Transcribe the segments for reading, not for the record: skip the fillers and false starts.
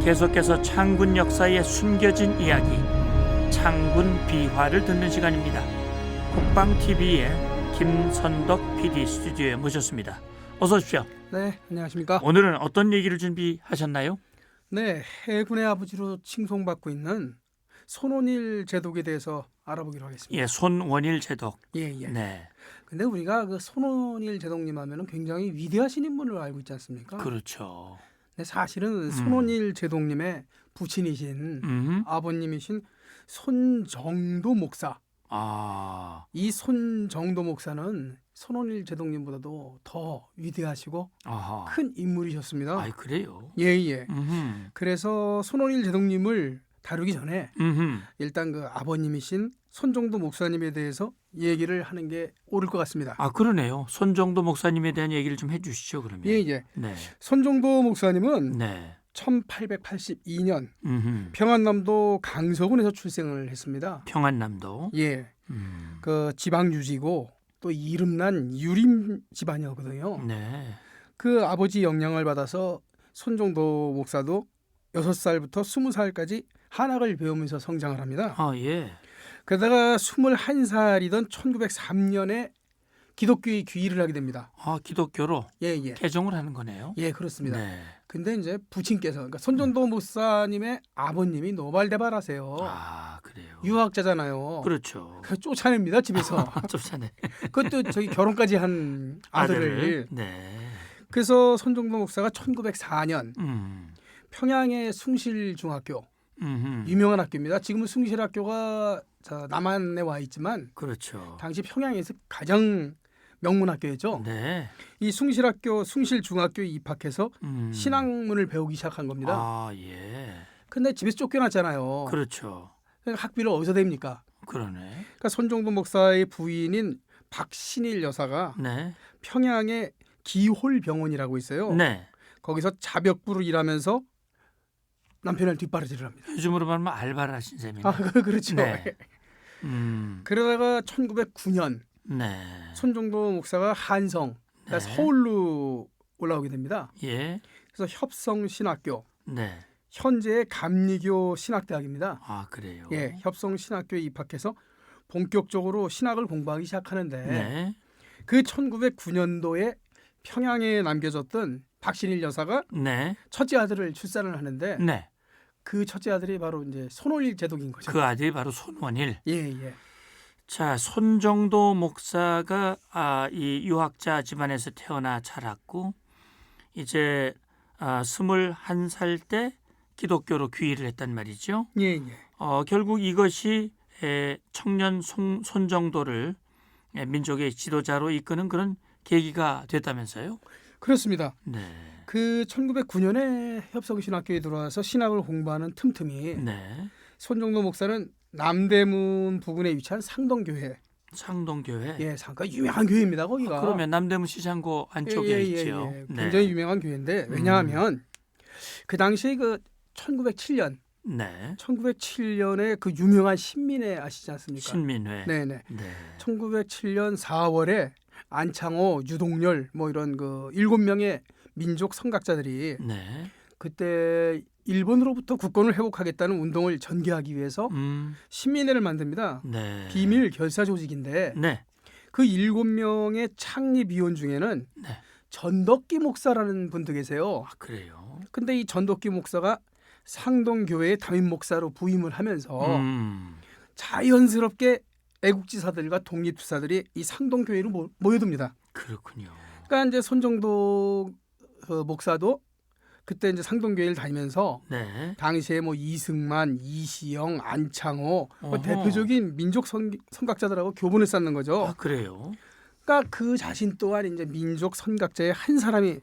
계속해서 창군 역사의 숨겨진 이야기, 창군 비화를 듣는 시간입니다. 국방TV의 김선덕 PD 스튜디오에 모셨습니다. 어서 오십시오. 네, 안녕하십니까. 오늘은 어떤 얘기를 준비하셨나요? 네, 해군의 아버지로 칭송받고 있는 손원일 제독에 대해서 알아보기로 하겠습니다. 예, 손원일 제독. 예. 네, 근데 우리가 그 손원일 제독님 하면은 굉장히 위대하신 인물을 알고 있지 않습니까? 그렇죠. 근데 사실은 손원일 제독님의 부친이신 아버님이신 손정도 목사. 아, 이 손정도 목사는 손원일 제독님보다도 더 위대하시고 아하. 큰 인물이셨습니다. 아이, 그래요? 예. 음흠. 그래서 손원일 제독님을 다루기 전에 일단 그 아버님이신 손정도 목사님에 대해서 얘기를 하는 게 옳을 것 같습니다. 아, 그러네요. 손정도 목사님에 대한 얘기를 좀 해주시죠, 그러면. 예. 네, 손정도 목사님은 네. 1882년 음흠. 평안남도 강서군에서 출생을 했습니다. 평안남도. 예, 그 지방 유지고 또 이름난 유림 집안이었거든요. 네. 그 아버지 영향을 받아서 손정도 목사도 6살부터 20살까지 한학을 배우면서 성장을 합니다. 아, 예. 그러다가 21살이던 1903년에 기독교에 귀의를 하게 됩니다. 아, 기독교로 예. 개종을 하는 거네요. 예, 그렇습니다. 네. 근데 이제 부친께서, 그러니까 손정도 목사님의 아버님이 노발대발하세요. 아, 그래요. 유학자잖아요. 그렇죠. 그래서 쫓아냅니다, 집에서. 쫓아내. 그것도 저기 결혼까지 한 아들을. 네. 그래서 손정도 목사가 1904년 음. 평양의 숭실중학교, 유명한 학교입니다. 지금은 숭실학교가 남한에 와 있지만 그렇죠. 당시 평양에서 가장 명문 학교였죠. 네. 이 숭실학교, 숭실중학교에 입학해서 신학문을 배우기 시작한 겁니다. 아, 예. 근데 집에서 쫓겨났잖아요. 그렇죠. 그러니까 학비를 어디서 댑니까? 그러네. 그러니까 손정도 목사의 부인인 박신일 여사가 네. 평양의 기홀병원이라고 있어요. 네. 거기서 자벽부로 일하면서 남편을 뒷바라지를 합니다. 요즘으로 말하면 알바를 하신 셈이네. 아, 그렇죠. 네. 그러다가 1909년 네. 손정도 목사가 한성, 그러니까 네. 서울로 올라오게 됩니다. 예. 그래서 협성신학교, 네. 현재의 감리교 신학대학입니다. 아, 그래요. 예, 협성신학교에 입학해서 본격적으로 신학을 공부하기 시작하는데 네. 그 1909년도에 평양에 남겨졌던 박신일 여사가 네. 첫째 아들을 출산을 하는데 네. 그 첫째 아들이 바로 이제 손원일 제독인 거죠. 그 아들이 바로 손원일. 예. 자, 손정도 목사가 이 유학자 집안에서 태어나 자랐고 이제 21살 때 기독교로 귀의를 했단 말이죠. 예. 결국 이것이 청년 손정도를 민족의 지도자로 이끄는 그런 계기가 됐다면서요? 그렇습니다. 네. 그 1909년에 협성신학교에 들어와서 신학을 공부하는 틈틈이 네. 손정도 목사는 남대문 부근에 위치한 상동교회. 상동교회. 예, 상가 유명한 교회입니다. 거기가. 그러면 남대문 시장고 안쪽에 있지요. 예. 굉장히 유명한 교회인데 왜냐하면 그 당시에 그 1907년 네. 1907년에 그 유명한 신민회 아시지 않습니까? 신민회. 네네. 네. 1907년 4월에 안창호, 유동열 뭐 이런 그 7명의 민족 선각자들이 네. 그때 일본으로부터 국권을 회복하겠다는 운동을 전개하기 위해서 신민회를 만듭니다. 네. 비밀 결사 조직인데 네. 그 7명의 창립위원 중에는 네. 전덕기 목사라는 분도 계세요. 아, 그래요. 근데 이 전덕기 목사가 상동교회의 담임 목사로 부임을 하면서 자연스럽게 애국지사들과 독립투사들이 이 상동교회로 모여듭니다. 그렇군요. 그러니까 이제 손정도 목사도 그때 이제 상동교회를 다니면서 네. 당시에 뭐 이승만, 이시영, 안창호 뭐 어허. 대표적인 민족 선각자들하고 교분을 쌓는 거죠. 아, 그래요. 그러니까 그 자신 또한 이제 민족 선각자의 한 사람이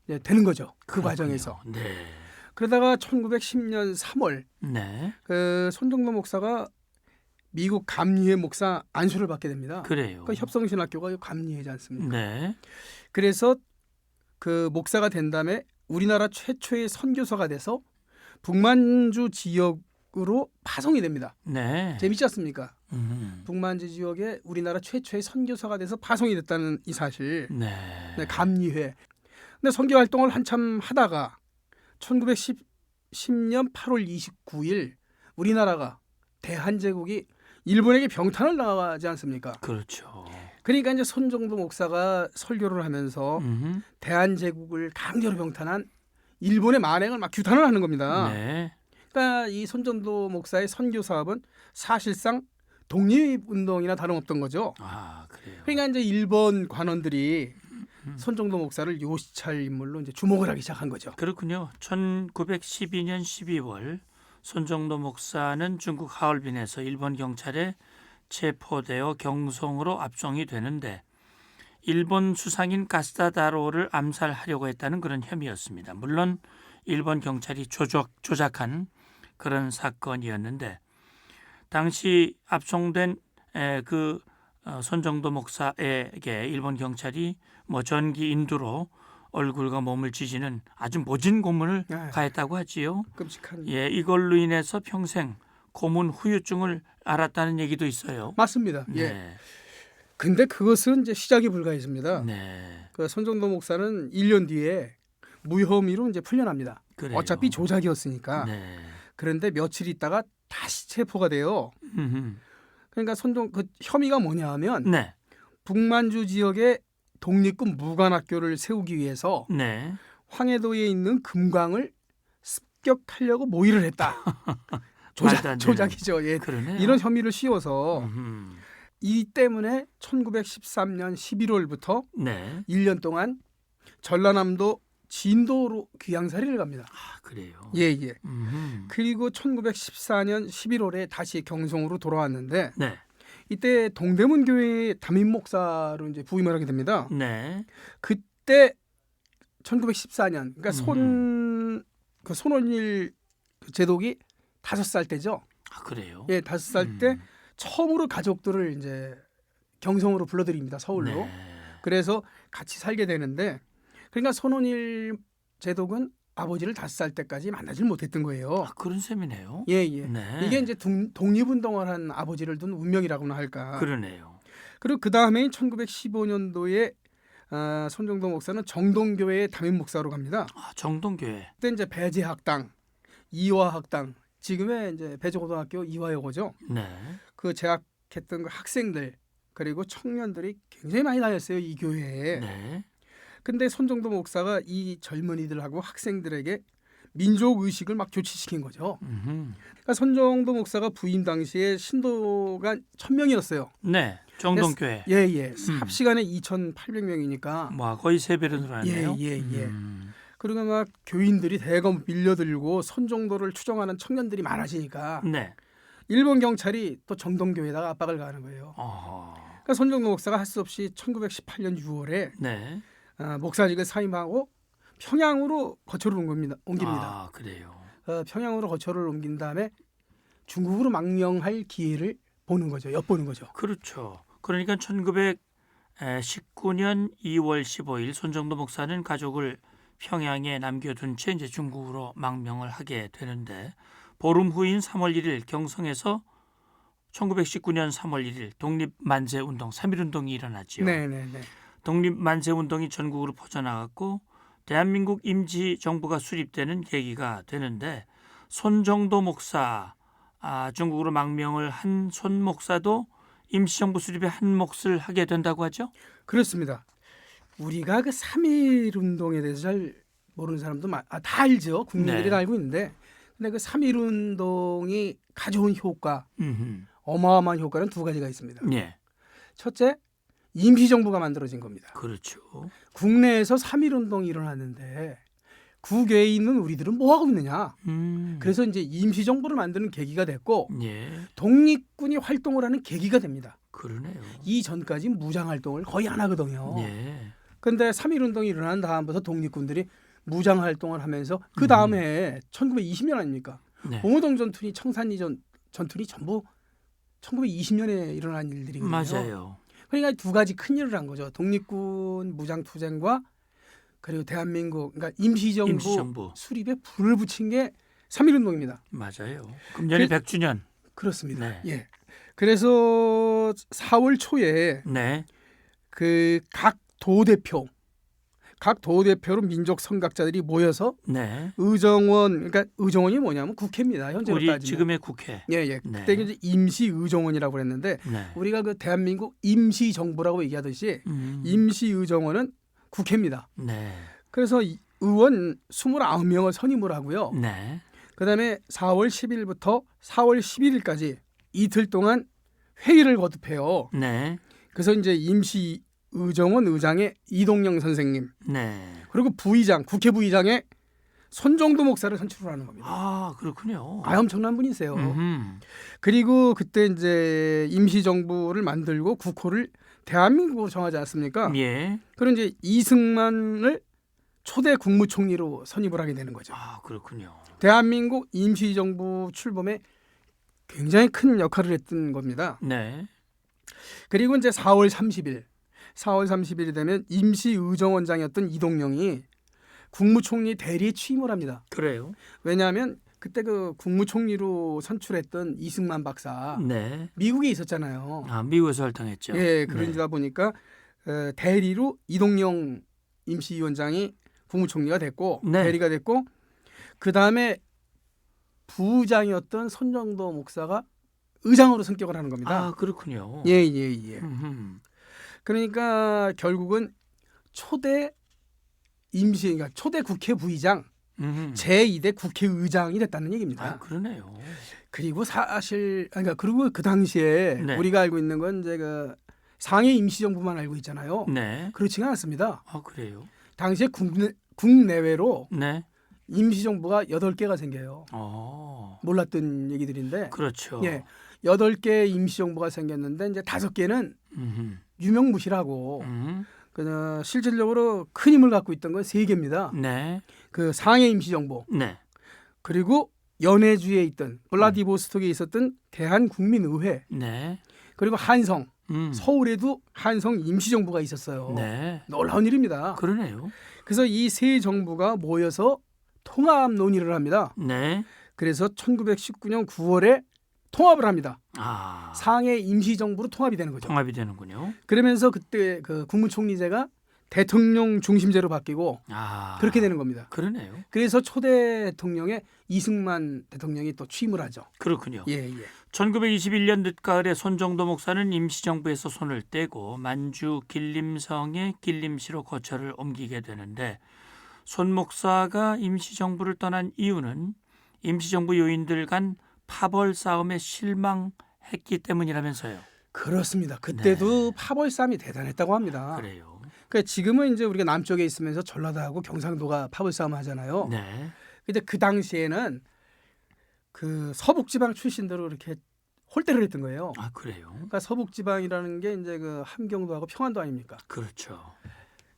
이제 되는 거죠. 그 그렇군요. 과정에서. 네. 그러다가 1910년 3월 네. 그 손정도 목사가 미국 감리회 목사 안수를 받게 됩니다. 그래요. 그러니까 협성신학교가 감리회지 않습니까? 네. 그래서 그 목사가 된 다음에 우리나라 최초의 선교사가 돼서 북만주 지역으로 파송이 됩니다. 네. 재밌지 않습니까? 북만주 지역에 우리나라 최초의 선교사가 돼서 파송이 됐다는 이 사실. 네. 네, 감리회. 근데 선교 활동을 한참 하다가 1910년 8월 29일 우리나라가 대한제국이 일본에게 병탄을 나가지 않습니까? 그렇죠. 그러니까 이제 손정도 목사가 설교를 하면서 음흠. 대한제국을 강제로 병탄한 일본의 만행을 막 규탄을 하는 겁니다. 네. 그러니까 이 손정도 목사의 선교 사업은 사실상 독립운동이나 다름없던 거죠. 아, 그래요. 그러니까 이제 일본 관원들이 손정도 목사를 요시찰 인물로 이제 주목을 하기 시작한 거죠. 그렇군요. 1912년 12월 손정도 목사는 중국 하얼빈에서 일본 경찰에 체포되어 경송으로 압송이 되는데 일본 수상인 가스타다로를 암살하려고 했다는 그런 혐의였습니다. 물론 일본 경찰이 조작한 그런 사건이었는데 당시 압송된 손정도 목사에게 일본 경찰이 전기 인두로 얼굴과 몸을 찢는 아주 모진 고문을 네. 가했다고 하지요. 끔찍한. 예, 이걸로 인해서 평생 고문 후유증을 앓았다는 얘기도 있어요. 맞습니다. 네. 예. 근데 그것은 이제 시작이 불과했습니다. 네. 그 손정도 목사는 1년 뒤에 무혐의로 이제 풀려납니다. 그래요. 어차피 조작이었으니까. 네. 그런데 며칠 있다가 다시 체포가 돼요. 음흠. 그러니까 그 혐의가 뭐냐하면 네. 북만주 지역에 독립군 무관학교를 세우기 위해서 네. 황해도에 있는 금광을 습격하려고 모의를 했다. 말도 안 되는. 조작이죠. 예. 그러네요. 이런 혐의를 씌워서 음흠. 이 때문에 1913년 11월부터 네. 1년 동안 전라남도 진도로 귀양살이를 갑니다. 아, 그래요. 예, 예. 음흠. 그리고 1914년 11월에 다시 경성으로 돌아왔는데 네. 이때 동대문 교회의 담임 목사로 이제 부임을 하게 됩니다. 네. 그때 1914년 그러니까 손원일 제독이 5살 때죠. 아, 그래요. 예, 5살 때 처음으로 가족들을 이제 경성으로 불러들입니다. 서울로. 네. 그래서 같이 살게 되는데 그러니까 손원일 제독은 아버지를 5살 때까지 만나질 못했던 거예요. 아, 그런 셈이네요. 예, 예. 네. 이게 이제 독립운동을 한 아버지를 둔 운명이라고나 할까. 그러네요. 그리고 그 다음에 1915년도에 손정도 목사는 정동교회의 담임 목사로 갑니다. 아, 정동교회. 그때 이제 배제학당, 이화학당, 지금의 이제 배제고등학교 이화여고죠. 네. 그 재학했던 그 학생들 그리고 청년들이 굉장히 많이 다녔어요 이 교회에. 네. 근데 손정도 목사가 이 젊은이들하고 학생들에게 민족 의식을 막 교치시킨 거죠. 음흠. 그러니까 손정도 목사가 부임 당시에 신도가 1,000명이었어요. 네. 정동교회. 예예. 합시간에 2,800명이니까. 뭐 거의 3배로 늘어났네요. 예. 그리고 막 교인들이 대거 밀려들고 손정도를 추종하는 청년들이 많아지니까 네. 일본 경찰이 또 정동교회에다가 압박을 가하는 거예요. 어허. 그러니까 손정도 목사가 할 수 없이 1918년 6월에 네. 목사직을 사임하고 평양으로 거처를 옮깁니다. 아, 그래요. 평양으로 거처를 옮긴 다음에 중국으로 망명할 기회를 보는 거죠. 엿보는 거죠. 그렇죠. 그러니까 1919년 2월 15일 손정도 목사는 가족을 평양에 남겨둔 채 이제 중국으로 망명을 하게 되는데 보름 후인 3월 1일 경성에서 1919년 3월 1일 독립만세운동 3.1운동이 일어났지요. 네네네. 독립만세운동이 전국으로 퍼져나갔고 대한민국 임시정부가 수립되는 계기가 되는데 손정도 목사, 중국으로 망명을 한 손 목사도 임시정부 수립에 한 몫을 하게 된다고 하죠? 그렇습니다. 우리가 그 3.1 운동에 대해서 잘 모르는 사람도 다 알죠. 국민들이 네. 다 알고 있는데 근데 그 3.1 운동이 가져온 효과, 음흠. 어마어마한 효과는 두 가지가 있습니다. 예, 첫째, 임시정부가 만들어진 겁니다. 그렇죠. 국내에서 3.1 운동이 일어났는데 국외에 있는 우리들은 뭐 하고 있느냐. 그래서 이제 임시정부를 만드는 계기가 됐고 예, 독립군이 활동을 하는 계기가 됩니다. 그러네요. 이전까지 무장 활동을 거의 안 하거든요. 예, 그런데 3.1 운동이 일어난 다음부터 독립군들이 무장 활동을 하면서 그 다음에 1920년 아닙니까? 네, 봉오동 전투니 청산리 전투니 전부 1920년에 일어난 일들이거든요. 맞아요. 그러니까 두 가지 큰 일을 한 거죠. 독립군 무장 투쟁과 그리고 대한민국 그러니까 임시정부 수립에 불을 붙인 게 3.1 운동입니다. 맞아요. 금년이 100주년. 그렇습니다. 네. 예. 그래서 4월 초에 네, 그 각 도 대표, 각 도대표로 민족 선각자들이 모여서 네. 의정원, 그러니까 의정원이 뭐냐면 국회입니다. 현재로 우리 따지면. 지금의 국회. 예, 예. 네. 그때 이제 임시 의정원이라고 그랬는데 네. 우리가 그 대한민국 임시 정부라고 얘기하듯이 임시 의정원은 국회입니다. 네. 그래서 의원 29명을 선임을 하고요. 네. 그다음에 4월 10일부터 4월 11일까지 이틀 동안 회의를 거듭해요. 네. 그래서 이제 임시 의정원 의장의 이동영 선생님, 네. 그리고 부의장, 국회 부의장의 손정도 목사를 선출하는 겁니다. 아, 그렇군요. 엄청난 분이세요. 음흠. 그리고 그때 이제 임시 정부를 만들고 국호를 대한민국으로 정하지 않습니까? 예. 그런 이제 이승만을 초대 국무총리로 선임을 하게 되는 거죠. 아, 그렇군요. 대한민국 임시정부 출범에 굉장히 큰 역할을 했던 겁니다. 네. 그리고 이제 4월 30일이 되면 임시의정원장이었던 이동영이 국무총리 대리에 취임을 합니다. 그래요. 왜냐하면 그때 그 국무총리로 선출했던 이승만 박사 네. 미국에 있었잖아요. 아, 미국에서 활동했죠. 예, 그러다 보니까 대리로 이동영 임시위원장이 국무총리가 됐고 네. 대리가 됐고 그 다음에 부장이었던 손정도 목사가 의장으로 선격을 하는 겁니다. 아, 그렇군요. 예, 예, 예. 음흠. 그러니까 결국은 초대 임시, 그러니까 초대 국회 부의장, 제2대 국회의장이 됐다는 얘기입니다. 아, 그러네요. 그리고 사실, 그러니까 그리고 그 당시에 네. 우리가 알고 있는 건 이제 그 상해 임시정부만 알고 있잖아요. 네. 그렇지가 않습니다. 아, 그래요. 당시에 국내외로 네. 임시정부가 8개가 생겨요. 몰랐던 얘기들인데. 그렇죠. 예. 8개 임시정부가 생겼는데 이제 5개는 유명무실하고 실질적으로 큰 힘을 갖고 있던 건 3개입니다. 네. 그 상해 임시정부. 네. 그리고 연해주에 있던 블라디보스톡에 있었던 대한국민의회. 네. 그리고 한성. 서울에도 한성 임시정부가 있었어요. 네. 놀라운 일입니다. 그러네요. 그래서 이 세 정부가 모여서 통합 논의를 합니다. 네. 그래서 1919년 9월에 통합을 합니다. 아. 상해 임시정부로 통합이 되는 거죠. 통합이 되는군요. 그러면서 그때 그 국무총리제가 대통령 중심제로 바뀌고 그렇게 되는 겁니다. 그러네요. 그래서 초대 대통령에 이승만 대통령이 또 취임을 하죠. 그렇군요. 예, 예. 1921년 늦가을에 손정도 목사는 임시정부에서 손을 떼고 만주 길림성의 길림시로 거처를 옮기게 되는데 손 목사가 임시정부를 떠난 이유는 임시정부 요인들 간 파벌 싸움에 실망했기 때문이라면서요. 그렇습니다. 그때도 파벌 싸움이 대단했다고 합니다. 그래요. 그러니까 지금은 이제 우리가 남쪽에 있으면서 전라도하고 경상도가 파벌 싸움 하잖아요. 네. 근데 그 당시에는 그 서북지방 출신들로 이렇게 홀대를 했던 거예요. 아, 그래요. 그러니까 서북지방이라는 게 이제 그 함경도하고 평안도 아닙니까? 그렇죠.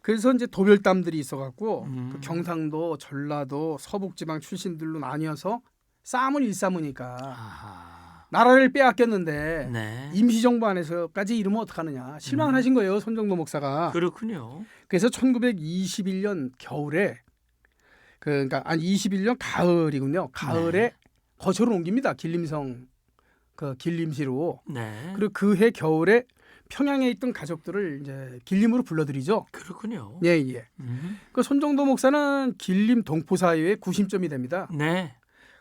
그래서 이제 도별담들이 있어갖고 그 음. 경상도, 전라도, 서북지방 출신들로 나뉘어서 싸움을 일삼으니까 아하. 나라를 빼앗겼는데 네. 임시정부 안에서까지 이러면 어떡하느냐 실망을 하신 거예요, 손정도 목사가. 그렇군요. 그래서 1921년 겨울에 그러니까 21년 가을이군요. 가을에 네. 거처를 옮깁니다. 길림성 그 길림시로. 네. 그리고 그 해 겨울에 평양에 있던 가족들을 이제 길림으로 불러들이죠. 그렇군요. 예, 예. 그 손정도 목사는 길림 동포사회의 구심점이 됩니다. 네.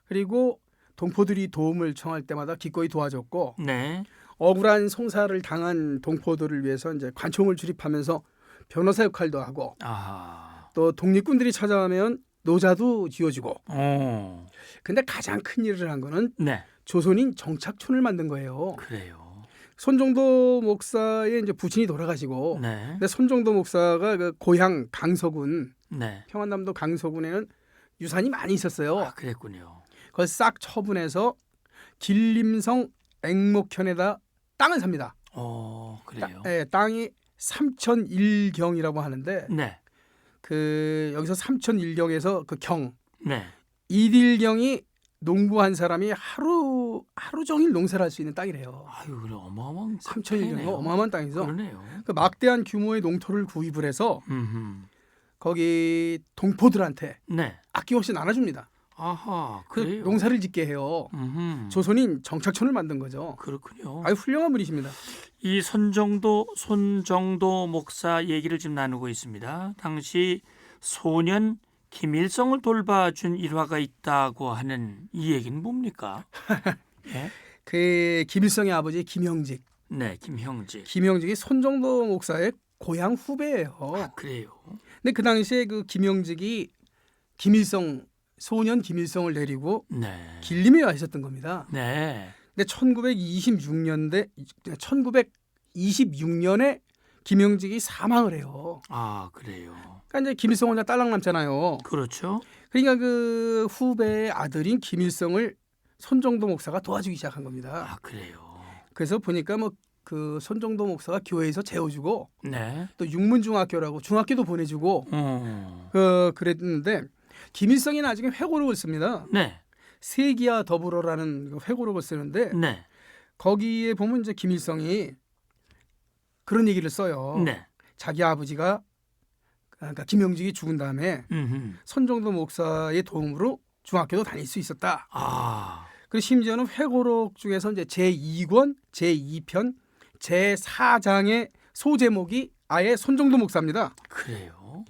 그리고 동포들이 도움을 청할 때마다 기꺼이 도와줬고 네. 억울한 송사를 당한 동포들을 위해서 이제 관총을 출입하면서 변호사 역할도 하고 아하. 또 독립군들이 찾아오면 노자도 지어주고. 오. 근데 가장 큰 일을 한 거는 네. 조선인 정착촌을 만든 거예요. 그래요. 손정도 목사의 이제 부친이 돌아가시고, 네. 근데 손정도 목사가 그 고향 강서군, 네. 평안남도 강서군에는 유산이 많이 있었어요. 아, 그랬군요. 그걸 싹 처분해서 길림성 앵목현에다 땅을 삽니다. 그래요. 땅이 3,001경이라고 하는데 네. 그 여기서 3,001경에서 그 경 네. 이딜경이 농부한 사람이 하루 종일 농사를 할 수 있는 땅이래요. 아유, 그래 어마어마한 3,001경이 어마어마한 땅이죠. 그러네요. 그 막대한 규모의 농토를 구입을 해서 음흠. 거기 동포들한테 네. 아낌없이 나눠줍니다. 아하, 그 그래요. 농사를 짓게 해요. 조선인 정착촌을 만든 거죠. 그렇군요. 아주 훌륭한 분이십니다. 이 손정도 목사 얘기를 지금 나누고 있습니다. 당시 소년 김일성을 돌봐준 일화가 있다고 하는 이 얘기는 뭡니까? 예? 그 김일성의 아버지 김형직. 네, 김형직. 김형직이 손정도 목사의 고향 후배예요. 아, 그래요. 근데 그 당시에 그 김형직이 김일성 소년 김일성을 데리고 네. 길림에 와 있었던 겁니다. 네. 근데 1926년에 김형직이 사망을 해요. 아, 그래요. 그러니까 이제 김일성 혼자 딸랑 남잖아요. 그렇죠. 그러니까 그 후배의 아들인 김일성을 손정도 목사가 도와주기 시작한 겁니다. 아, 그래요. 그래서 보니까 뭐 그 손정도 목사가 교회에서 재워주고 네. 또 육문중학교라고 중학교도 보내주고 그랬는데 김일성이 나중에 회고록을 씁니다. 네. 세기와 더불어라는 그 회고록을 쓰는데 네. 거기에 보면 이제 김일성이 그런 얘기를 써요. 네. 자기 아버지가 그러니까 김형직이 죽은 다음에 손정도 목사의 도움으로 중학교도 다닐 수 있었다. 아. 그리고 심지어는 회고록 중에서 이제 제2권, 제2편, 제4장의 소제목이 아예 손정도 목사입니다. 그래요.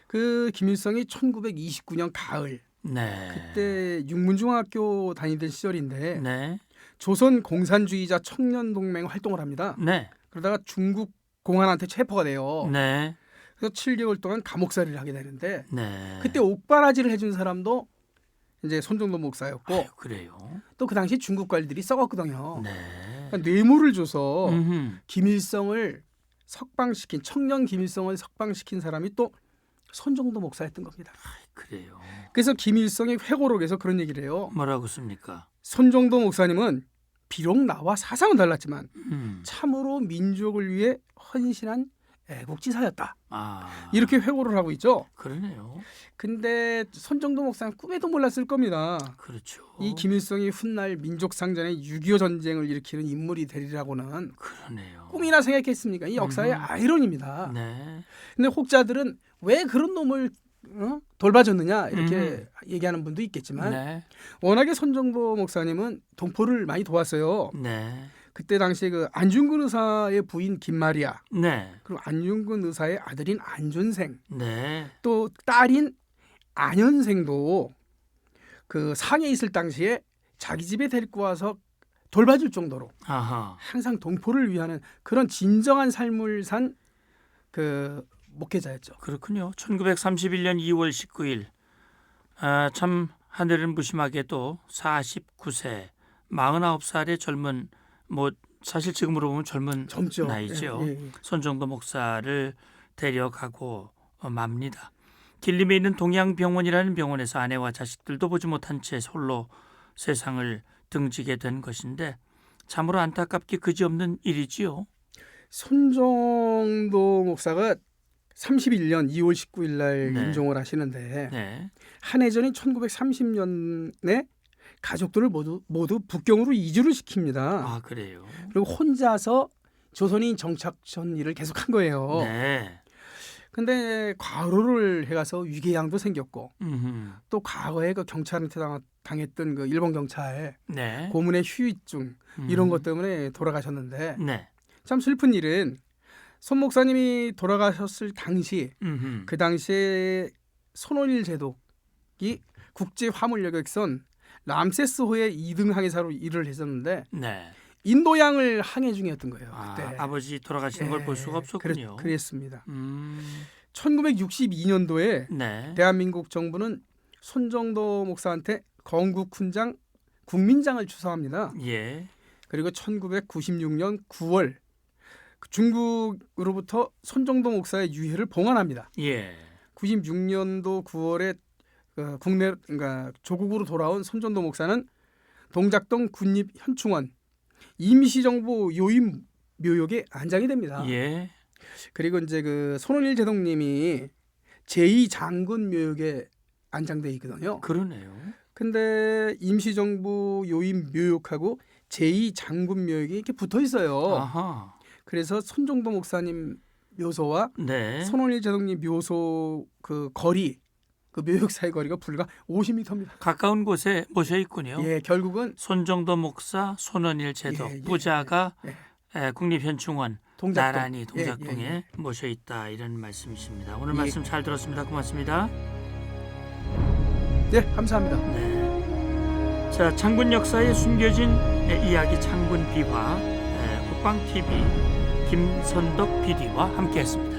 그 김일성이 1929년 가을 네. 그때 육문중학교 다니던 시절인데 네. 조선 공산주의자 청년동맹 활동을 합니다. 네. 그러다가 중국 공안한테 체포가 돼요. 네. 그래서 7개월 동안 감옥살이를 하게 되는데 네. 그때 옥바라지를 해준 사람도 이제 손정도 목사였고 아유, 그래요. 또 그 당시 중국 관리들이 썩었거든요. 네. 그러니까 뇌물을 줘서 음흠. 김일성을 석방시킨 청년 김일성을 석방시킨 사람이 또 손정도 목사였던 겁니다. 그래요. 그래서 김일성이 회고록에서 그런 얘기를 해요. 뭐라고 씁니까? 손정도 목사님은 비록 나와 사상은 달랐지만 음. 참으로 민족을 위해 헌신한 애국지사였다. 아. 이렇게 회고를 하고 있죠. 그러네요. 근데 손정도 목사는 꿈에도 몰랐을 겁니다. 그렇죠. 이 김일성이 훗날 민족상전의 6.25 전쟁을 일으키는 인물이 되리라고는 그러네요. 꿈이나 생각했습니까? 이 역사의 아이러니입니다. 네. 근데 혹자들은 왜 그런 놈을 돌봐줬느냐 이렇게 얘기하는 분도 있겠지만 네. 워낙에 손정도 목사님은 동포를 많이 도왔어요. 네. 그때 당시에 그 안중근 의사의 부인 김마리아 네. 그리고 안중근 의사의 아들인 안준생 네. 또 딸인 안현생도 그 상해에 있을 당시에 자기 집에 데리고 와서 돌봐줄 정도로 아하. 항상 동포를 위하는 그런 진정한 삶을 산 그 목회자였죠. 그렇군요. 1931년 2월 19일 참 하늘은 무심하게도 49세 49살의 젊은 뭐 사실 지금으로 보면 젊은 젊죠. 나이죠. 예, 예. 손정도 목사를 데려가고 맙니다. 길림에 있는 동양병원이라는 병원에서 아내와 자식들도 보지 못한 채 홀로 세상을 등지게 된 것인데 참으로 안타깝기 그지없는 일이지요. 손정도 목사가 31년 2월 19일 날 네. 임종을 하시는데 네. 한 해 전인 1930년에 가족들을 모두 북경으로 이주를 시킵니다. 아, 그래요. 그리고 혼자서 조선인 정착촌 일을 계속한 거예요. 네. 근데 과로를 해가서 위궤양도 생겼고 음흠. 또 과거에 그 경찰한테 당했던 그 일본 경찰 네. 고문의 휴유증 이런 것 때문에 돌아가셨는데 네. 참 슬픈 일은 손 목사님이 돌아가셨을 당시 음흠. 그 당시에 손원일 제독이 국제 화물 여객선 람세스호의 2등 항해사로 일을 했었는데 네. 인도양을 항해 중이었던 거예요. 그때. 아버지 돌아가시는 걸 볼 수가 없었군요. 그랬습니다. 1962년도에 네. 대한민국 정부는 손정도 목사한테 건국훈장 국민장을 추서합니다. 예. 그리고 1996년 9월 중국으로부터 손정도 목사의 유해를 봉환합니다. 예. 96년도 9월에 국내 그러니까 조국으로 돌아온 손정도 목사는 동작동 군립현충원 임시정부 요임 묘역에 안장이 됩니다. 예. 그리고 이제 그 손원일 제독님이 제2장군 묘역에 안장돼 있거든요. 그러네요. 근데 임시정부 요임 묘역하고 제2장군 묘역이 이렇게 붙어 있어요. 아하. 그래서 손정도 목사님 묘소와 네. 손원일 제독님 묘소 그 거리 그 묘역사의 거리가 불과 50m입니다. 가까운 곳에 모셔 있군요. 예, 결국은 손정도 목사, 손원일 제독, 예, 예, 부자가 예. 국립현충원 동작동. 나란히 동작동에 예, 예, 모셔 있다 이런 말씀이십니다. 오늘 예. 말씀 잘 들었습니다. 고맙습니다. 네, 감사합니다. 네. 자, 창군 역사에 숨겨진 이야기 창군 비화 국방 TV 김선덕 PD와 함께했습니다.